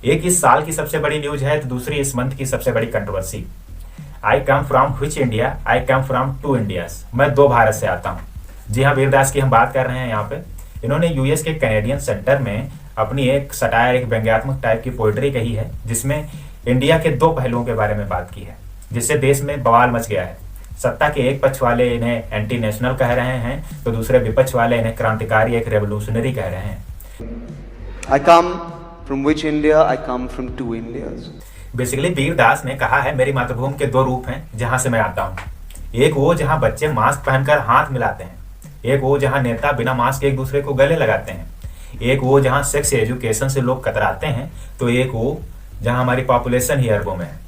एक इस साल की सबसे बड़ी न्यूज है तो दूसरी इस मंथ की सबसे बड़ी controversy. I come from which India? I come from two Indias. मैं दो भारत से आता हूँ। जी हाँ, वीरदास की हम बात कर रहे हैं यहाँ पे। इन्होंने यूएस के कैनेडियन सेंटर में अपनी एक सटायर, एक व्यंग्यात्मक टाइप की पोइट्री कही है, जिसमें इंडिया के दो पहलुओं के बारे में बात की है, जिससे देश में बवाल मच गया है। सत्ता के एक पक्ष वाले इन्हें एंटी नेशनल कह रहे हैं, तो दूसरे विपक्ष वाले इन्हें क्रांतिकारी, एक रेवोल्यूशनरी कह रहे हैं। I come from which India? I come from two Indias. Basically Vir Das ने कहा है, मेरी मातृभूमि के दो रूप हैं जहां से मैं आता हूं। एक वो जहां बच्चे मास्क पहनकर हाथ मिलाते हैं, एक वो जहां नेता बिना मास्क एक दूसरे को गले लगाते हैं, एक वो जहां सेक्स एजुकेशन से लोग कतराते हैं, तो एक वो जहां हमारी पॉपुलेशन ही अरबों में है।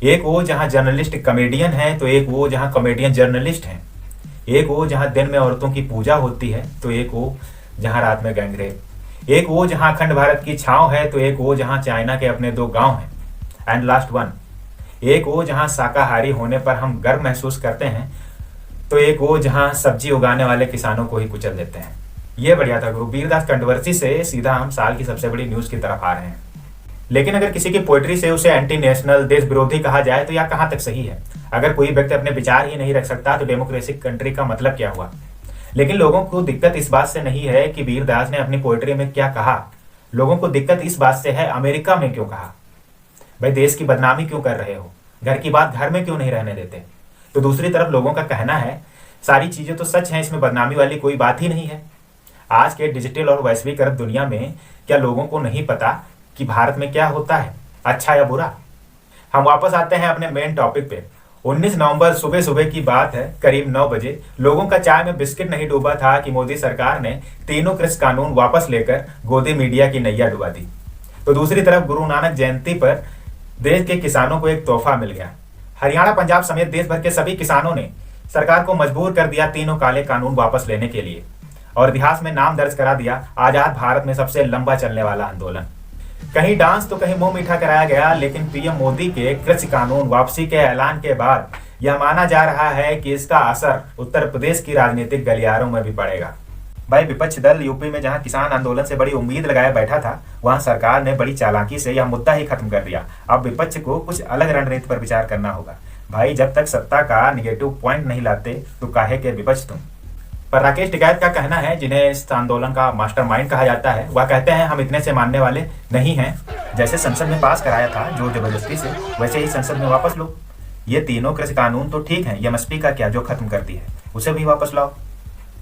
एक वो जहां जर्नलिस्ट कॉमेडियन है, तो एक वो जहां कॉमेडियन जर्नलिस्ट हैं। एक वो जहां दिन में औरतों की पूजा होती है, तो एक वो जहां रात में गैंगरेप। एक वो जहां अखंड भारत की छांव है, तो एक वो जहां चाइना के अपने दो गांव हैं। एंड लास्ट वन, एक वो जहां शाकाहारी होने पर हम गर्व महसूस करते हैं, तो एक वो जहां सब्जी उगाने वाले किसानों को ही कुचल देते हैं। ये बढ़िया था गुरु। वीरदास कंट्रोवर्सी से सीधा हम साल की सबसे बड़ी न्यूज की तरफ आ रहे हैं। लेकिन अगर किसी की पोइट्री से उसे एंटी नेशनल, देश विरोधी कहा जाए तो यह कहां तक सही है? अगर कोई व्यक्ति अपने विचार ही नहीं रख सकता तो डेमोक्रेटिक कंट्री का मतलब क्या हुआ? लेकिन लोगों को दिक्कत इस बात से नहीं है कि वीरदास ने अपनी पोइट्री में क्या कहा। लोगों को दिक्कत इस बात से है, अमेरिका में क्यों कहा। भाई, देश की बदनामी क्यों कर रहे हो? घर की बात घर में क्यों नहीं रहने देते? तो दूसरी तरफ लोगों का कहना है, सारी चीजें तो सच हैं, इसमें बदनामी वाली कोई बात ही नहीं है। आज के डिजिटल और वैश्वीकृत दुनिया में क्या लोगों को नहीं पता कि भारत में क्या होता है, अच्छा या बुरा? हम वापस आते हैं अपने मेन टॉपिक पे। 19 नवंबर सुबह सुबह की बात है, करीब 9 बजे लोगों का चाय में बिस्किट नहीं डूबा था कि मोदी सरकार ने तीनों कृषि कानून वापस लेकर गोदी मीडिया की नैया डुबा दी। तो दूसरी तरफ गुरु नानक जयंती पर देश के किसानों को एक तोहफा मिल गया। हरियाणा, पंजाब समेत देश भर के सभी किसानों ने सरकार को मजबूर कर दिया तीनों काले कानून वापस लेने के लिए, और इतिहास में नाम दर्ज करा दिया आजाद भारत में सबसे लंबा चलने वाला आंदोलन। कहीं डांस तो कहीं मुंह मीठा कराया गया, लेकिन पीएम मोदी के कृषि कानून वापसी के ऐलान के बाद यह माना जा रहा है कि इसका असर उत्तर प्रदेश की राजनीतिक गलियारों में भी पड़ेगा। भाई, विपक्ष दल यूपी में जहां किसान आंदोलन से बड़ी उम्मीद लगाए बैठा था, वहां सरकार ने बड़ी चालाकी से यह मुद्दा ही खत्म कर दिया। अब विपक्ष को कुछ अलग रणनीति पर विचार करना होगा। भाई, जब तक सत्ता का निगेटिव पॉइंट नहीं लाते तो काहे के विपक्ष तुम। पर राकेश टिकैत का कहना है, जिन्हें इस आंदोलन का मास्टरमाइंड कहा जाता है, वह कहते हैं हम इतने से मानने वाले नहीं हैं। जैसे संसद में पास कराया था जो जबरदस्ती से, वैसे ही संसद में वापस लो। ये तीनों कृषि कानून तो ठीक है, एमएसपी का क्या जो खत्म करती है, उसे भी वापस लाओ।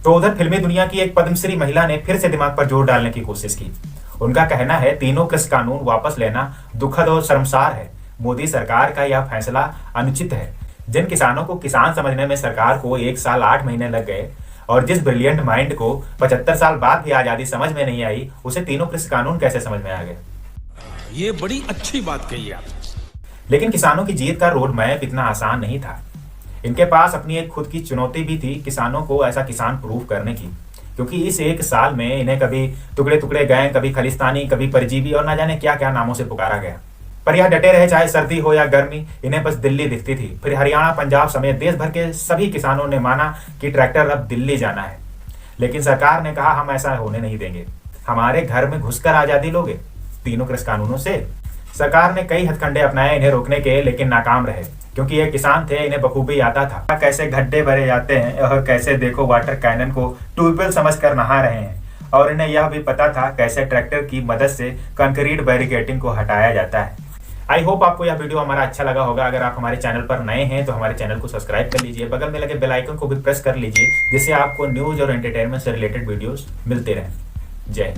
तो उधर फिल्मी दुनिया की एक पद्मश्री महिला ने फिर से दिमाग पर जोर डालने की कोशिश की। उनका कहना है, तीनों कृषि कानून वापस लेना दुखद और शर्मसार है। मोदी सरकार का यह फैसला अनुचित है। जिन किसानों को किसान समझने में सरकार को 1 साल 8 महीने लग गए, और जिस ब्रिलियंट माइंड को 75 साल बाद भी आजादी समझ में नहीं आई, उसे तीनों कृषि कानून कैसे समझ में आ गए? ये बड़ी अच्छी बात कही आप। लेकिन किसानों की जीत का रोड मैप इतना आसान नहीं था। इनके पास अपनी एक खुद की चुनौती भी थी, किसानों को ऐसा किसान प्रूफ करने की। क्योंकि इस 1 साल में इन्हें कभी टुकड़े टुकड़े गए, कभी खालिस्तानी, कभी परजीवी और ना जाने क्या क्या नामों से पुकारा गया। पर यह डटे रहे, चाहे सर्दी हो या गर्मी, इन्हें बस दिल्ली दिखती थी। फिर हरियाणा, पंजाब समेत देश भर के सभी किसानों ने माना कि ट्रैक्टर अब दिल्ली जाना है। लेकिन सरकार ने कहा, हम ऐसा होने नहीं देंगे। हमारे घर में घुसकर आजादी लोगे तीनों कृषि कानूनों से? सरकार ने कई हथकंडे अपनाए इन्हें रोकने के, लेकिन नाकाम रहे। क्योंकि ये किसान थे, इन्हें बखूबी आता था कैसे गड्ढे भरे जाते हैं और कैसे देखो वाटर कैनन को ट्यूबवेल समझकर नहा रहे हैं। और इन्हें यह भी पता था कैसे ट्रैक्टर की मदद से कंक्रीट बैरिकेडिंग को हटाया जाता है। आई होप आपको यह वीडियो हमारा अच्छा लगा होगा। अगर आप हमारे चैनल पर नए हैं तो हमारे चैनल को सब्सक्राइब कर लीजिए, बगल में लगे बेल आइकन को भी प्रेस कर लीजिए, जिससे आपको न्यूज और एंटरटेनमेंट से रिलेटेड वीडियोस मिलते रहें। जय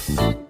हिंद।